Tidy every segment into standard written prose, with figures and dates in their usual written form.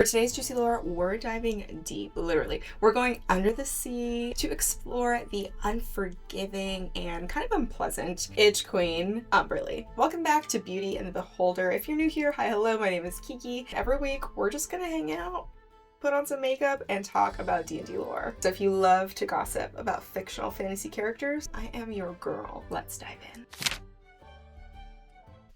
For today's juicy lore, we're diving deep, literally. We're going under the sea to explore the unforgiving and kind of unpleasant Itch Queen, Umberlee. Welcome back to Beauty and the Beholder. If you're new here, hi, hello, my name is Kiki. Every week, we're just gonna hang out, put on some makeup, and talk about D&D lore. So if you love to gossip about fictional fantasy characters, I am your girl. Let's dive in.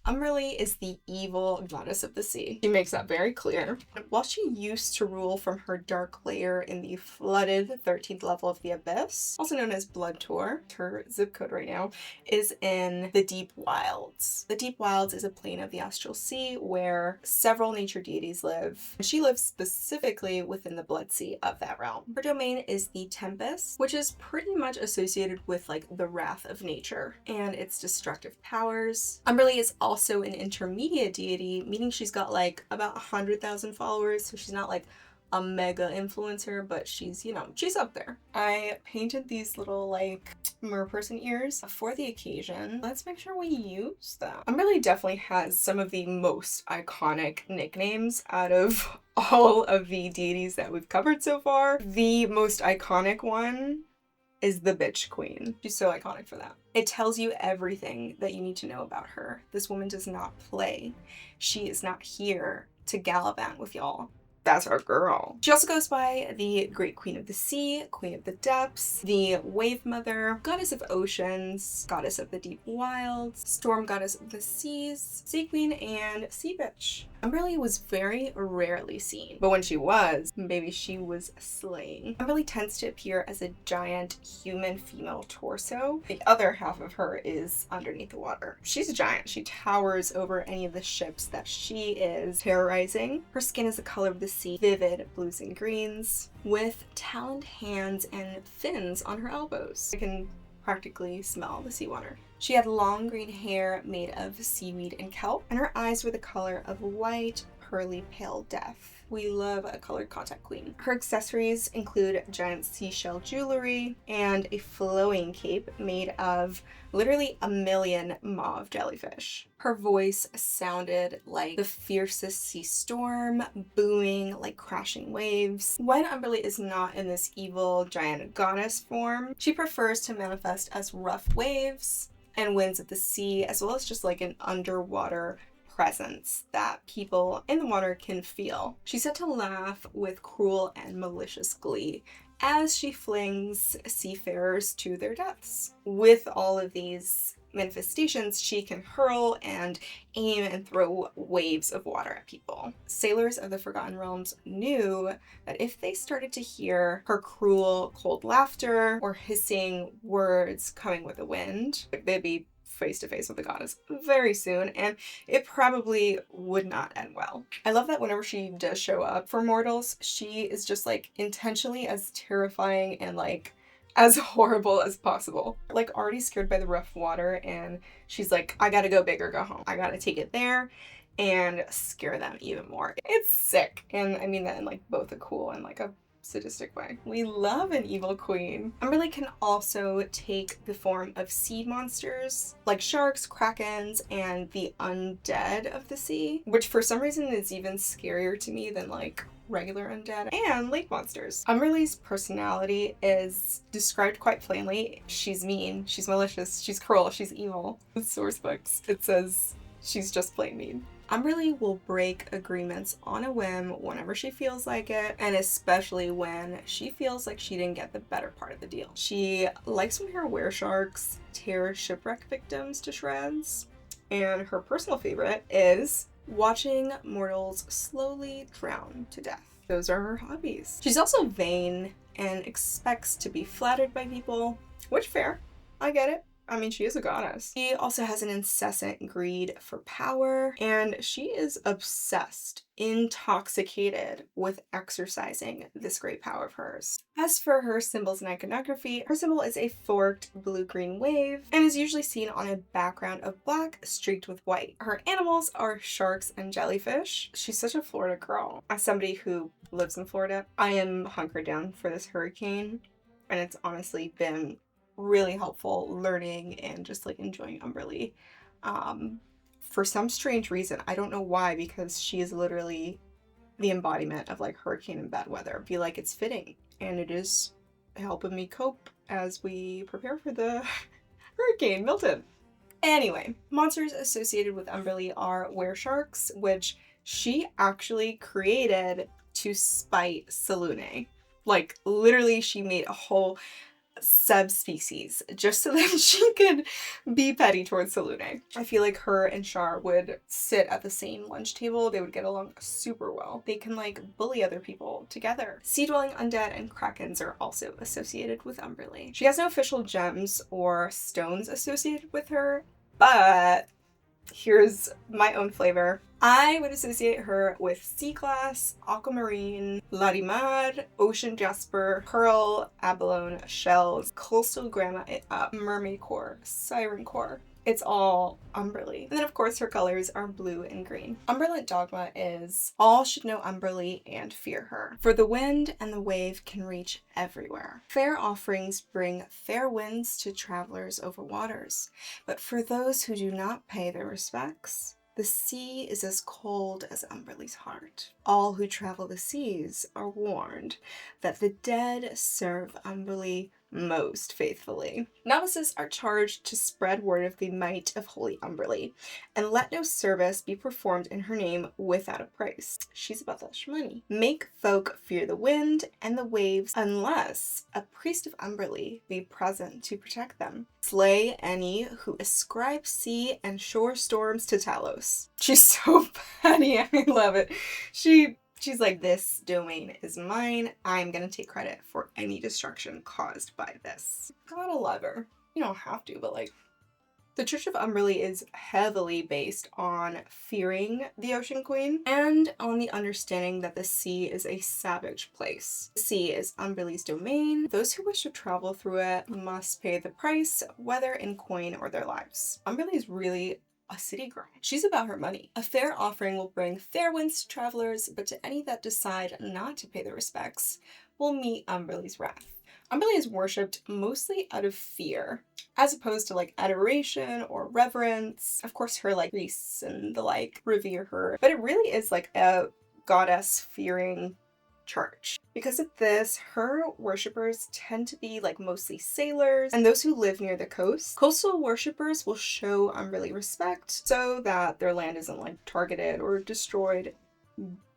Umberlee is the evil goddess of the sea. She makes that very clear. While she used to rule from her dark lair in the flooded 13th level of the Abyss, also known as Blood Tour, her zip code right now, is in the Deep Wilds. The Deep Wilds is a plane of the Astral Sea where several nature deities live. She lives specifically within the Blood Sea of that realm. Her domain is the Tempest, which is pretty much associated with like the wrath of nature and its destructive powers. Umberlee is also an intermediate deity, meaning she's got like about 100,000 followers, so she's not like a mega influencer, but she's, you know, she's up there. I painted these little like merperson ears for the occasion. Let's make sure we use them. Umberlee definitely has some of the most iconic nicknames out of all of the deities that we've covered so far. The most iconic one is the bitch queen. She's so iconic for that. It tells you everything that you need to know about her. This woman does not play. She is not here to gallivant with y'all. That's our girl. She also goes by the Great Queen of the Sea, Queen of the Depths, the Wave Mother, Goddess of Oceans, Goddess of the Deep Wilds, Storm Goddess of the Seas, Sea Queen, and Sea Bitch. Umberlee was very rarely seen, but when she was, baby, she was slaying. Umberlee tends to appear as a giant human female torso. The other half of her is underneath the water. She's a giant. She towers over any of the ships that she is terrorizing. Her skin is the color of the sea, vivid blues and greens, with taloned hands and fins on her elbows. I can practically smell the seawater. She had long green hair made of seaweed and kelp, and her eyes were the color of white, pearly pale death. We love a colored contact queen. Her accessories include giant seashell jewelry and a flowing cape made of literally a million mauve jellyfish. Her voice sounded like the fiercest sea storm, booming like crashing waves. When Umberlee is not in this evil giant goddess form, she prefers to manifest as rough waves and winds of the sea, as well as just like an underwater presence that people in the water can feel. She's said to laugh with cruel and malicious glee as she flings seafarers to their deaths. With all of these manifestations, she can hurl and aim and throw waves of water at people. Sailors of the Forgotten Realms knew that if they started to hear her cruel, cold laughter or hissing words coming with the wind, they'd be face to face with the goddess very soon, and it probably would not end well. I love that whenever she does show up for mortals, she is just like intentionally as terrifying and like as horrible as possible. Like already scared by the rough water, and she's like, I gotta go big or go home. I gotta take it there and scare them even more. It's sick. And I mean that in like both a cool and like a sadistic way. We love an evil queen. Umberlee can also take the form of sea monsters like sharks, krakens, and the undead of the sea, which for some reason is even scarier to me than like regular undead, and lake monsters. Umberlee's personality is described quite plainly. She's mean, she's malicious, she's cruel, she's evil. In source books, it says she's just plain mean. Umberlee will break agreements on a whim whenever she feels like it, and especially when she feels like she didn't get the better part of the deal. She likes when her were-sharks tear shipwreck victims to shreds, and her personal favorite is watching mortals slowly drown to death. Those are her hobbies. She's also vain and expects to be flattered by people, which fair, I get it. I mean, she is a goddess. She also has an incessant greed for power, and she is obsessed, intoxicated with exercising this great power of hers. As for her symbols in iconography, her symbol is a forked blue-green wave and is usually seen on a background of black streaked with white. Her animals are sharks and jellyfish. She's such a Florida girl. As somebody who lives in Florida, I am hunkered down for this hurricane, and it's honestly been really helpful learning and just like enjoying Umberlee. For some strange reason, I don't know why, because she is literally the embodiment of like hurricane and bad weather. I feel like it's fitting, and it is helping me cope as we prepare for the Hurricane Milton. Anyway, monsters associated with Umberlee are were-sharks, which she actually created to spite 𝕬𝖐. Like, literally, she made a whole subspecies just so that she could be petty towards 𝕬𝖐. I feel like her and Char would sit at the same lunch table. They would get along super well. They can like bully other people together. Sea-dwelling undead and krakens are also associated with Umberlee. She has no official gems or stones associated with her, but here's my own flavor. I would associate her with sea glass, aquamarine, 𝕬𝖐 𝕊𝖆, ocean jasper, pearl, abalone, shells, coastal granite, mermaid core, siren core. It's all Umberlee. And then of course her colors are blue and green. Umberlee dogma is all should know Umberlee and fear her. For the wind and the wave can reach everywhere. Fair offerings bring fair winds to travelers over waters. But for those who do not pay their respects, the sea is as cold as Umberlee's heart. All who travel the seas are warned that the dead serve Umberlee most faithfully. Novices are charged to spread word of the might of Holy Umberlee, and let no service be performed in her name without a price. She's about that money. Make folk fear the wind and the waves unless a priest of Umberlee be present to protect them. Slay any who ascribe sea and shore storms to Talos. She's so petty. I love it. She's like, this domain is mine. I'm gonna take credit for any destruction caused by this. Gotta love her. You don't have to, but like, the Church of Umberlee is heavily based on fearing the Ocean Queen and on the understanding that the sea is a savage place. The sea is Umberlee's domain. Those who wish to travel through it must pay the price, whether in coin or their lives. Umberlee is really a city girl. She's about her money. A fair offering will bring fair winds to travelers, but to any that decide not to pay their respects will meet Umberlee's wrath. Umberlee is worshipped mostly out of fear, as opposed to like adoration or reverence. Of course, her like priests and the like revere her, but it really is like a goddess fearing church. Because of this, her worshippers tend to be like mostly sailors and those who live near the coast. Coastal worshippers will show Umberlee respect so that their land isn't like targeted or destroyed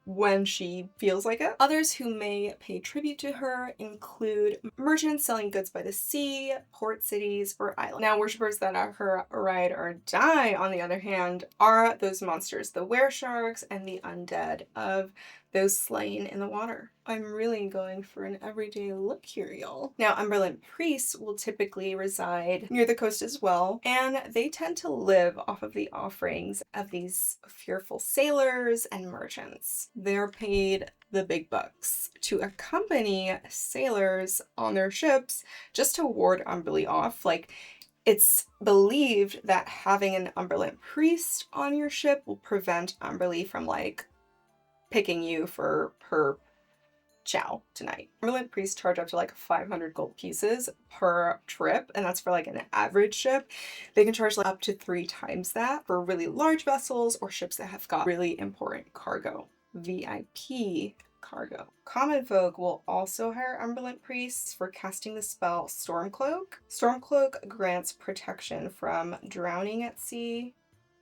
when she feels like it. Others who may pay tribute to her include merchants selling goods by the sea, port cities, or islands. Now, worshippers that are her ride or die, on the other hand, are those monsters, the were-sharks and the undead of those slain in the water. I'm really going for an everyday look here, y'all. Now, Umberlee priests will typically reside near the coast as well, and they tend to live off of the offerings of these fearful sailors and merchants. They're paid the big bucks to accompany sailors on their ships just to ward Umberlee off. Like, it's believed that having an Umberlee priest on your ship will prevent Umberlee from like picking you for her chow tonight. Umberlee priests charge up to like 500 gold pieces per trip, and that's for like an average ship. They can charge like up to 3 times that for really large vessels or ships that have got really important cargo. VIP cargo. Common folk will also hire Umberlee priests for casting the spell Stormcloak. Stormcloak grants protection from drowning at sea,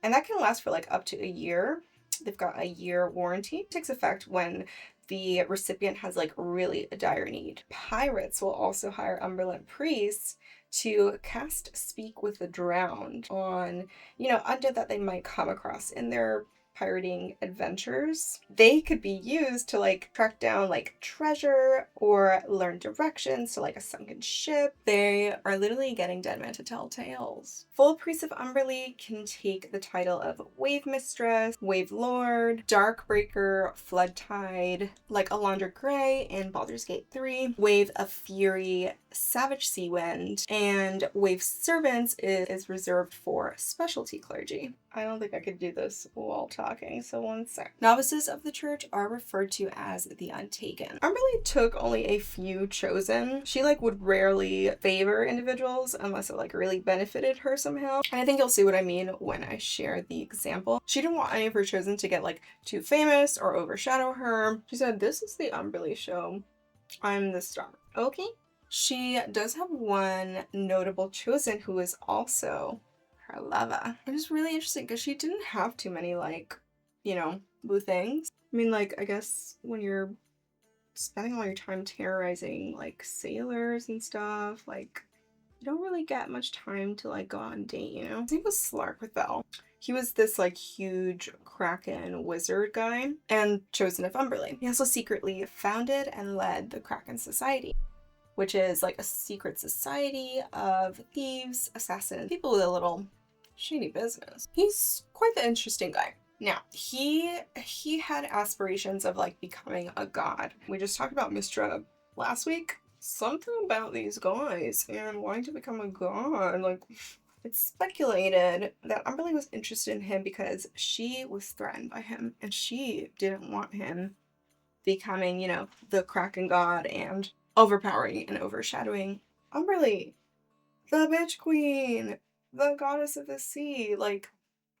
and that can last for like up to a year. They've got a year warranty. It takes effect when the recipient has like really a dire need. Pirates will also hire Umberlee priests to cast Speak with the Drowned on, undead that they might come across in their pirating adventures. They could be used to like track down like treasure or learn directions to like a sunken ship. They are literally getting dead men to tell tales. Full priests of Umberlee can take the title of Wave Mistress, Wave Lord, Darkbreaker, Flood Tide, like 𝕬𝖆𝖘 in Baldur's Gate 3, Wave of Fury, Savage Sea Wind, and Wave Servants is reserved for specialty clergy. I don't think I could do this while talking talking, so one sec. Novices of the church are referred to as the Untaken. 𝖭𝖕𝖙 took only a few chosen. She like would rarely favor individuals unless it like really benefited her somehow. And I think you'll see what I mean when I share the example. She didn't want any of her chosen to get like too famous or overshadow her. She said, "This is the Umberlee show. I'm the star." Okay. She does have one notable chosen who is also her lover. It is really interesting because she didn't have too many like, you know, blue things. I mean, like, I guess when you're spending all your time terrorizing like sailors and stuff, like you don't really get much time to like go on a date, you know? His name was 𝕵𝖚𝖚. He was this like huge Kraken wizard guy and chosen of Umberlee. He also secretly founded and led the Kraken Society, which is like a secret society of thieves, assassins, people with a little shady business. He's quite the interesting guy. Now, he had aspirations of like becoming a god. We just talked about 𝖵 last week. Something about these guys and wanting to become a god, like it's speculated that Umberlee was interested in him because she was threatened by him and she didn't want him becoming, you know, the Kraken god and overpowering and overshadowing Umberlee, the bitch queen, the goddess of the sea, like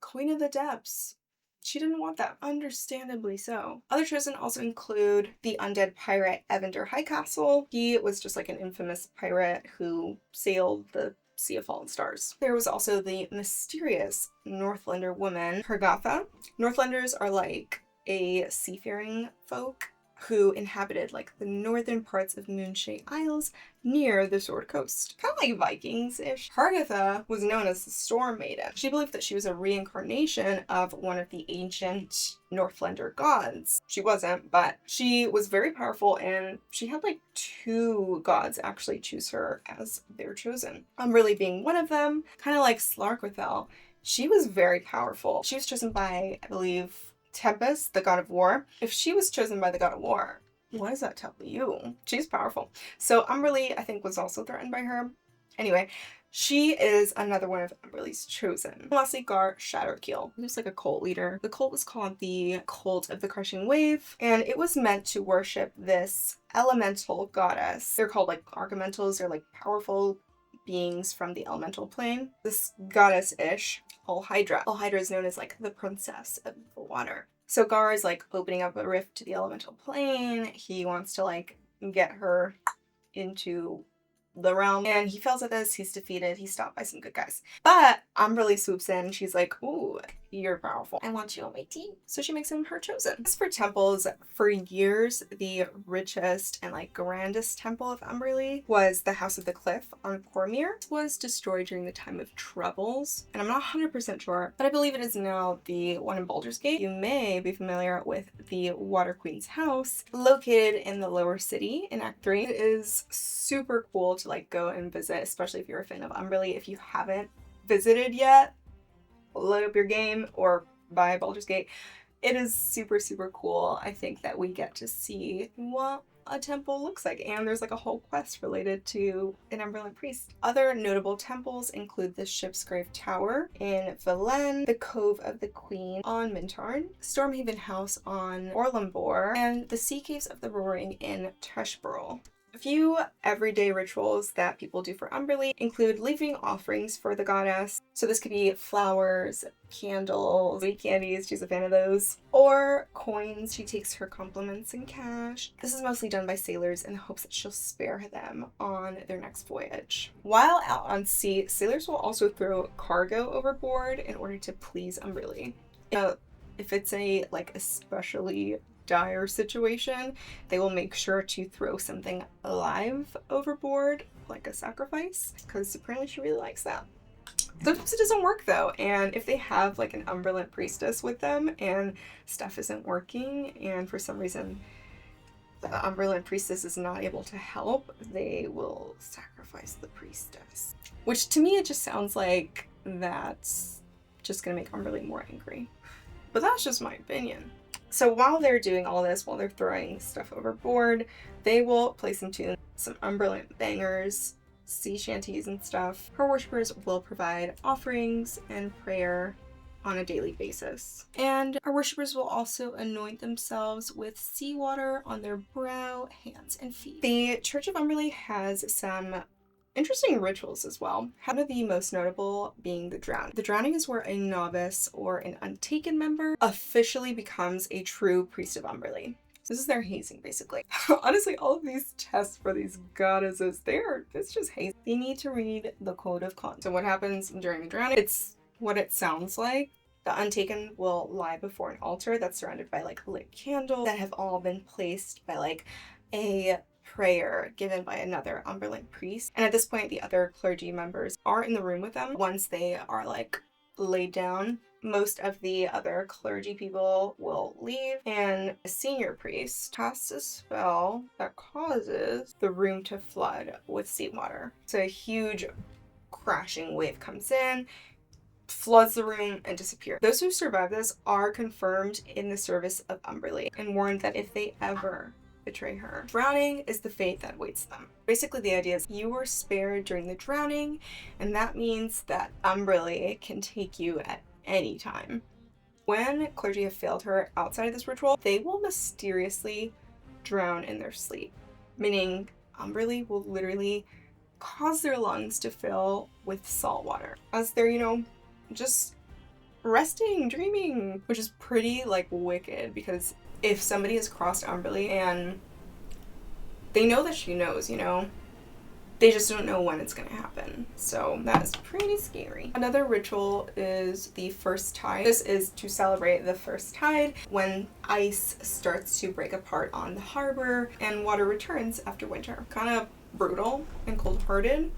queen of the depths. She didn't want that, understandably so. Other chosen also include the undead pirate 𝕂𝖕 𝖕𝖚. He was just like an infamous pirate who sailed the Sea of Fallen Stars. There was also the mysterious Northlander woman, 𝕮𝖆𝖕. Northlanders are like a seafaring folk who inhabited like the northern parts of Moonshade Isles near the Sword Coast. Kind of like Vikings-ish. 𝕮𝖆𝖕 was known as the Storm Maiden. She believed that she was a reincarnation of one of the ancient Northlander gods. She wasn't, but she was very powerful and she had like 2 gods actually choose her as their chosen. Umberlee being one of them, kind of like 𝕵𝖚𝖚. She was very powerful. She was chosen by, I believe, Tempest, the god of war. If she was chosen by the god of war, what does that tell you? She's powerful. So Umberlee, I think, was also threatened by her. Anyway, she is another one of Umberlee's chosen. And lastly, 𝕵𝖎𝖕. He was like a cult leader. The cult was called the Cult of the Crushing Wave, and it was meant to worship this elemental goddess. They're called like archimentals. They're like powerful beings from the elemental plane. This goddess-ish, 𝕮𝖚. 𝕮𝖚 is known as like the princess of the water. So Gar is like opening up a rift to the elemental plane. He wants to like get her into the realm, and he fails at this. He's defeated. He's stopped by some good guys. But Umberlee swoops in. She's like, "Ooh, you're powerful. I want you on my team." So she makes him her chosen. As for temples, for years, the richest and like grandest temple of Umberlee was the House of the Cliff on 𝕵𝖚𝖚. It was destroyed during the time of Troubles, and I'm not 100% sure, but I believe it is now the one in Baldur's Gate. You may be familiar with the Water Queen's house, located in the lower city in Act 3. It is super cool to like go and visit, especially if you're a fan of Umberlee. If you haven't visited yet, load up your game or buy Baldur's Gate. It is super, super cool. I think that we get to see what a temple looks like, and there's like a whole quest related to an Umberlee priest. Other notable temples include the Shipsgrave Tower in 𝕊𝖏, the Cove of the Queen on Mintarn, Stormhaven House on 𝕵𝖚𝖚, and the Sea Caves of the Roaring in Teshborough. A few everyday rituals that people do for Umberlee include leaving offerings for the goddess. So this could be flowers, candles, sweet candies, she's a fan of those, or coins. She takes her compliments in cash. This is mostly done by sailors in the hopes that she'll spare them on their next voyage. While out on sea, sailors will also throw cargo overboard in order to please Umberlee. If it's a like especially dire situation, they will make sure to throw something alive overboard, like a sacrifice, because apparently she really likes that. Sometimes it doesn't work though, and if they have like an Umberlee priestess with them and stuff isn't working, and for some reason the Umberlee priestess is not able to help, they will sacrifice the priestess. Which to me, it just sounds like that's just gonna make Umberlee more angry. But that's just my opinion. So while they're doing all this, while they're throwing stuff overboard, they will play some tunes, some Umberlee bangers, sea shanties and stuff. Her worshippers will provide offerings and prayer on a daily basis. And our worshippers will also anoint themselves with seawater on their brow, hands, and feet. The Church of Umberlee has some interesting rituals as well. One of the most notable being the drowning. The drowning is where a novice or an untaken member officially becomes a true priest of Umberlee. This is their hazing, basically. Honestly, all of these tests for these goddesses, it's just hazing. They need to read the code of conduct. So what happens during the drowning? It's what it sounds like. The untaken will lie before an altar that's surrounded by like lit candles that have all been placed by like a prayer given by another Umberlee priest. And at this point, the other clergy members are in the room with them. Once they are like laid down, most of the other clergy people will leave, and a senior priest casts a spell that causes the room to flood with seawater. So a huge crashing wave comes in, floods the room, and disappears. Those who survive this are confirmed in the service of Umberlee and warned that if they ever betray her, drowning is the fate that awaits them. Basically, the idea is you were spared during the drowning, and that means that Umberlee can take you at any time. When clergy have failed her outside of this ritual, they will mysteriously drown in their sleep, meaning Umberlee will literally cause their lungs to fill with salt water as they're, just resting, dreaming, which is pretty like wicked, because if somebody has crossed Umberlee and they know that she knows, they just don't know when it's going to happen. So that is pretty scary. Another ritual is the first tide. This is to celebrate the first tide, when ice starts to break apart on the harbor and water returns after winter. Kind of brutal and cold-hearted.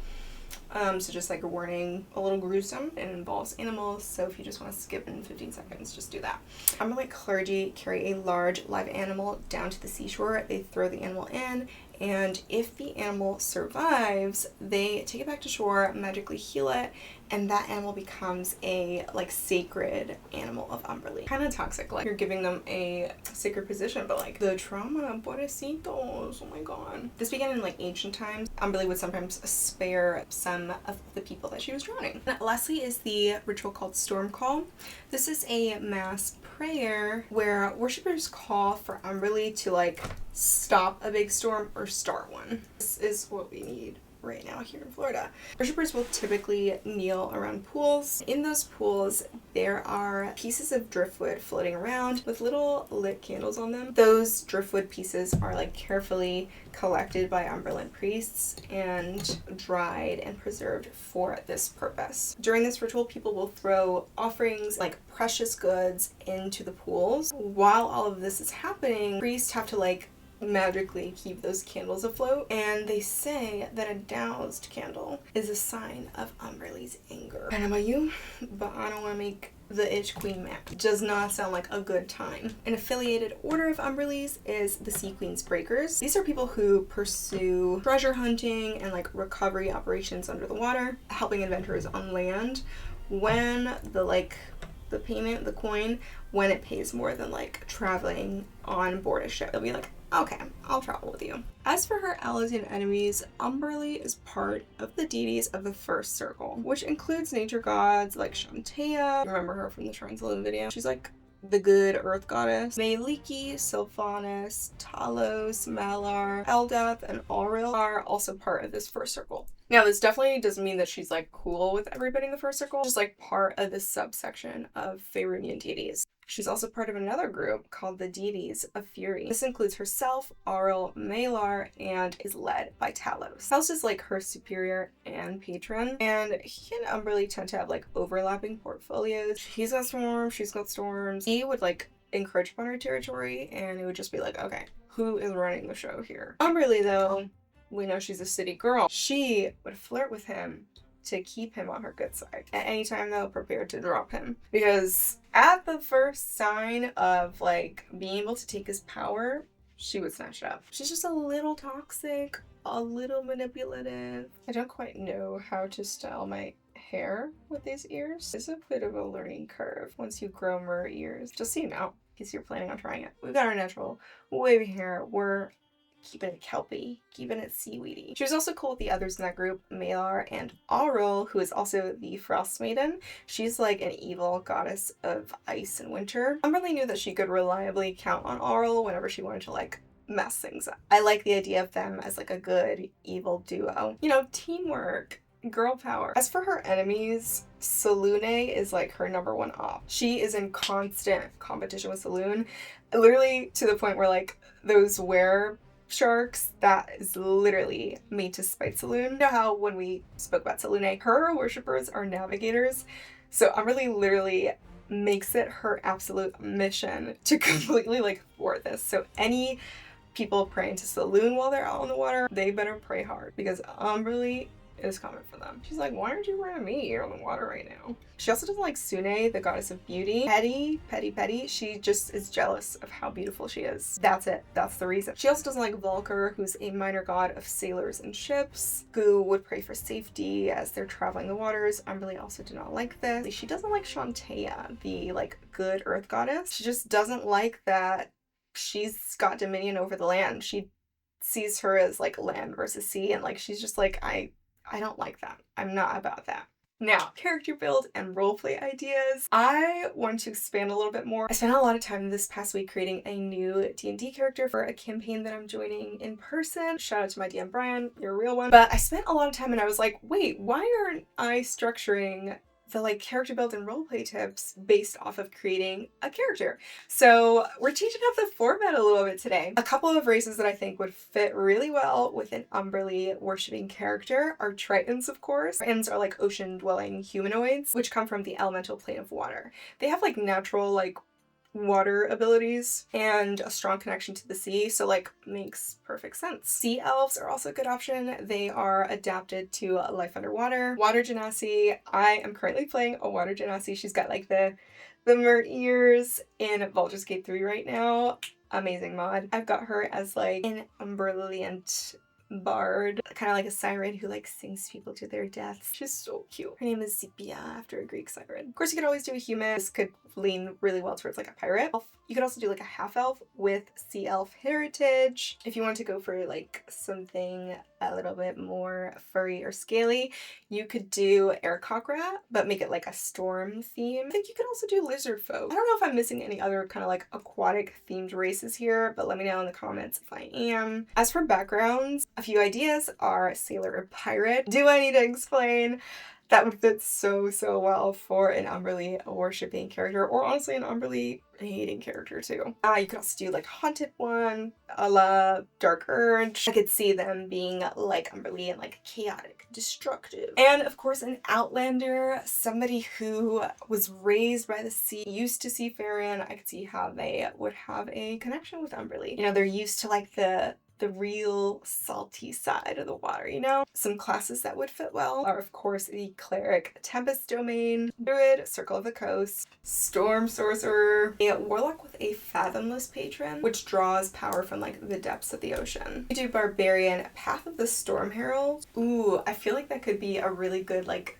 So just like a warning, a little gruesome. It involves animals, so if you just want to skip in 15 seconds, just do that. Umberlee clergy carry a large live animal down to the seashore. They throw the animal in, and if the animal survives, they take it back to shore, magically heal it, and that animal becomes a like sacred animal of Umberlee. Kind of toxic, like you're giving them a sacred position, but like the trauma, pobrecitos, oh my god. This began in like ancient times. Umberlee would sometimes spare some of the people that she was drowning. And lastly is the ritual called Storm Call. This is a mass prayer where worshippers call for Umberlee to like stop a big storm or start one. This is what we need right now here in Florida. Worshippers will typically kneel around pools. In those pools, there are pieces of driftwood floating around with little lit candles on them. Those driftwood pieces are like carefully collected by Umberlee priests and dried and preserved for this purpose. During this ritual, people will throw offerings like precious goods into the pools. While all of this is happening, priests have to like magically keep those candles afloat, and they say that a doused candle is a sign of Umberlee's anger. I don't know about you, but I don't want to make the itch queen mad. Does not sound like a good time. An affiliated order of Umberlees is the Sea Queen's Breakers. These are people who pursue treasure hunting and like recovery operations under the water, helping adventurers on land when the payment, the coin, when it pays more than like traveling on board a ship. They'll be like, okay, I'll travel with you. As for her allies and enemies, Umberlee is part of the deities of the first circle, which includes nature gods like Shantaea. Remember her from the Shrines of the video? She's like the good earth goddess. 𝖭𝖒𝖇𝖊𝖗, Sylvanas, Talos, Malar, Eldeth, and Auril are also part of this first circle. Now, this definitely doesn't mean that she's like cool with everybody in the first circle, just like part of this subsection of Faerunian deities. She's also part of another group called the Deities of Fury. This includes herself, Auril, Malar, and is led by Talos. Talos is like her superior and patron, and he and Umberlee tend to have like overlapping portfolios. He's got storms, she's got storms. He would like encroach upon her territory, and it would just be like, okay, who is running the show here? Umberlee, though, we know she's a city girl. She would flirt with him to keep him on her good side. At any time, though, prepared to drop him. Because at the first sign of, like, being able to take his power, she would snatch it up. She's just a little toxic, a little manipulative. I don't quite know how to style my hair with these ears. It's a bit of a learning curve once you grow more ears. Just so you know, in case you're planning on trying it. We've got our natural wavy hair. We're keeping it kelpie, keeping it seaweedy. She was also cool with the others in that group, Malar and Auril, who is also the Frost Maiden. She's like an evil goddess of ice and winter. Umberlee knew that she could reliably count on Auril whenever she wanted to like mess things up. I like the idea of them as like a good evil duo. You know, teamwork, girl power. As for her enemies, Selûne is like her #1 op. She is in constant competition with Selûne, literally to the point where like those sharks, that is literally made to spite Selûne. You know how when we spoke about Selûne, her worshippers are navigators, so Umberlee literally makes it her absolute mission to completely like thwart this. So any people praying to Selûne while they're out on the water, they better pray hard, because Umberlee is coming for them. She's like, why aren't you praying to me here on the water right now? She also doesn't like Sune, the goddess of beauty. Petty, she just is jealous of how beautiful she is. That's it. That's the reason. She also doesn't like Völkr, who's a minor god of sailors and ships, who would pray for safety as they're traveling the waters. Umberlee also did not like this. She doesn't like Shantea, the like good earth goddess. She just doesn't like that she's got dominion over the land. She sees her as like land versus sea, and like she's just like, I don't like that. I'm not about that. Now, character build and roleplay ideas. I want to expand a little bit more. I spent a lot of time this past week creating a new D&D character for a campaign that I'm joining in person. Shout out to my DM Brian, you're a real one. But I spent a lot of time and I was like, wait, why aren't I structuring the like character build and roleplay tips based off of creating a character? So we're changing up the format a little bit today. A couple of races that I think would fit really well with an Umberlee worshipping character are Tritons, of course. Tritons are like ocean-dwelling humanoids, which come from the elemental plane of water. They have like natural like water abilities and a strong connection to the sea, so like makes perfect sense. Sea elves are also a good option. They are adapted to life underwater. Water genasi. I am currently playing a water genasi. She's got like the mer ears in Baldur's Gate 3 right now. Amazing mod. I've got her as like an Umberlean bard, kind of like a siren who like sings people to their deaths. She's so cute. Her name is Sepia, after a Greek siren. Of course, you could always do a human. This could lean really well towards like a pirate. You could also do like a half-elf with sea elf heritage. If you want to go for like something a little bit more furry or scaly, you could do 𝕊𝖘𝖈, but make it like a storm theme. I think you could also do lizard folk. I don't know if I'm missing any other kind of like aquatic themed races here, but let me know in the comments if I am. As for backgrounds, a few ideas are sailor or pirate. Do I need to explain? That would fit so well for an Umberlee worshipping character, or honestly an Umberlee hating character too. You could also do like haunted one, a la Dark Urge. I could see them being like Umberlee and like chaotic, destructive. And of course an outlander, somebody who was raised by the sea, used to seafaring. I could see how they would have a connection with Umberlee. You know, they're used to like the real salty side of the water, you know? Some classes that would fit well are, of course, the Cleric Tempest Domain, Druid, Circle of the Coast, Storm Sorcerer, a Warlock with a Fathomless Patron, which draws power from, like, the depths of the ocean. You do Barbarian, Path of the Storm Herald. Ooh, I feel like that could be a really good, like,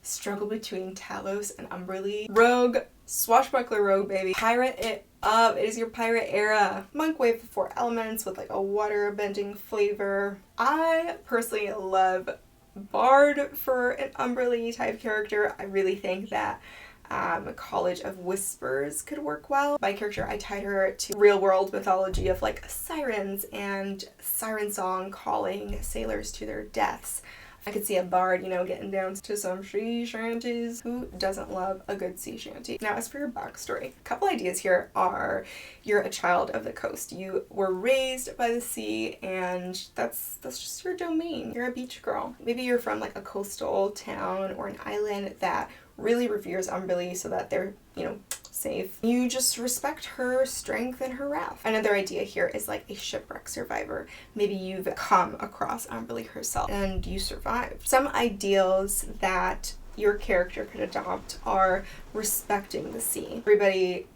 struggle between Talos and Umberlee. Rogue, swashbuckler rogue, baby. Pirate it up. It is your pirate era. Monk wave of 4 elements with like a water bending flavor. I personally love bard for an Umberlee type character. I really think that College of Whispers could work well. My character, I tied her to real world mythology of like sirens and siren song calling sailors to their deaths. I could see a bard, you know, getting down to some sea shanties. Who doesn't love a good sea shanty? Now, as for your backstory, a couple ideas here are you're a child of the coast. You were raised by the sea, and that's just your domain. You're a beach girl. Maybe you're from like a coastal town or an island that really reveres Umberlee so that they're, you know, safe. You just respect her strength and her wrath. Another idea here is like a shipwreck survivor. Maybe you've come across Umberlee herself and you survived. Some ideals that your character could adopt are respecting the sea. Everybody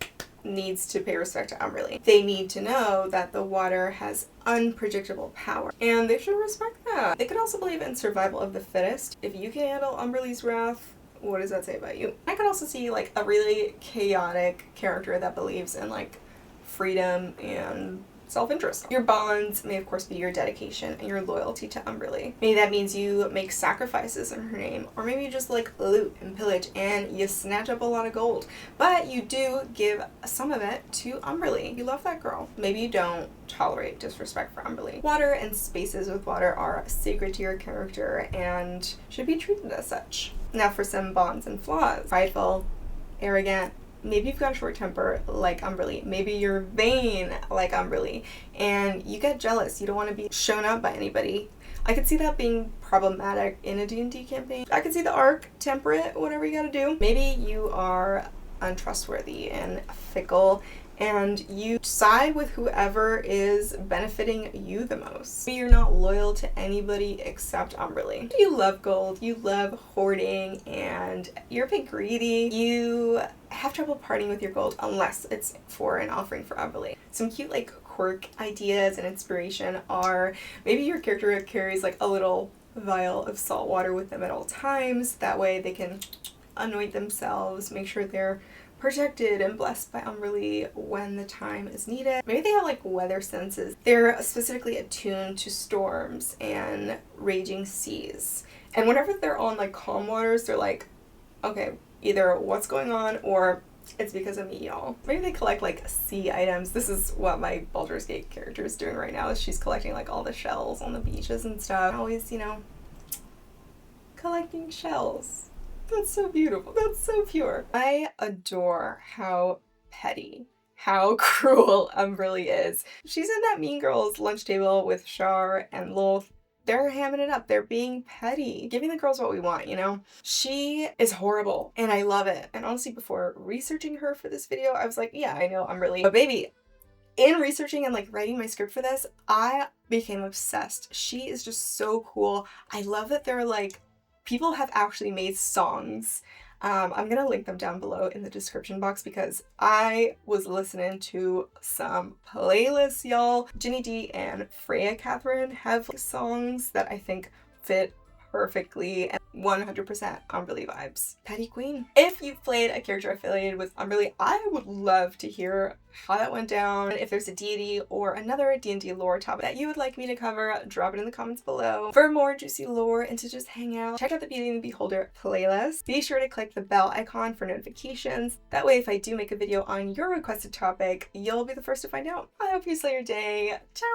needs to pay respect to Umberlee. They need to know that the water has unpredictable power, and they should respect that. They could also believe in survival of the fittest. If you can handle Umberlee's wrath, what does that say about you? I could also see like a really chaotic character that believes in like freedom and self-interest. Your bonds may of course be your dedication and your loyalty to Umberlee. Maybe that means you make sacrifices in her name, or maybe you just like loot and pillage and you snatch up a lot of gold, but you do give some of it to Umberlee. You love that girl. Maybe you don't tolerate disrespect for Umberlee. Water and spaces with water are sacred to your character and should be treated as such. Now for some bonds and flaws. Prideful, arrogant. Maybe you've got a short temper like Umberlee. Maybe you're vain like Umberlee and you get jealous. You don't want to be shown up by anybody. I could see that being problematic in a D&D campaign. I could see the arc, temperate, whatever you gotta do. Maybe you are untrustworthy and fickle and you side with whoever is benefiting you the most. Maybe you're not loyal to anybody except Umberlee. You love gold, you love hoarding, and you're a bit greedy. You have trouble parting with your gold unless it's for an offering for Umberlee. Some cute like quirk ideas and inspiration are maybe your character carries like a little vial of salt water with them at all times. That way they can anoint themselves, make sure they're protected and blessed by Umberlee when the time is needed. Maybe they have like weather senses. They're specifically attuned to storms and raging seas. And whenever they're on like calm waters, they're like, okay, either what's going on or it's because of me, y'all. Maybe they collect like sea items. This is what my Baldur's Gate character is doing right now, is she's collecting like all the shells on the beaches and stuff. Always, you know, collecting shells. That's so beautiful. That's so pure. I adore how petty, how cruel Umberlee is. She's in that Mean Girls lunch table with Char and Lolth. They're hamming it up. They're being petty, giving the girls what we want, you know? She is horrible and I love it. And honestly, before researching her for this video, I was like, yeah, I know Umberlee. But baby, in researching and like writing my script for this, I became obsessed. She is just so cool. I love that they're like, people have actually made songs. I'm gonna link them down below in the description box because I was listening to some playlists, y'all. Ginny D and Freya Catherine have songs that I think fit perfectly and 100% Umberlee vibes. Petty Queen. If you've played a character affiliated with Umberlee, I would love to hear how that went down. If there's a deity or another D&D lore topic that you would like me to cover, drop it in the comments below. For more juicy lore and to just hang out, check out the Beauty and the Beholder playlist. Be sure to click the bell icon for notifications. That way, if I do make a video on your requested topic, you'll be the first to find out. I hope you slay your day. Ciao!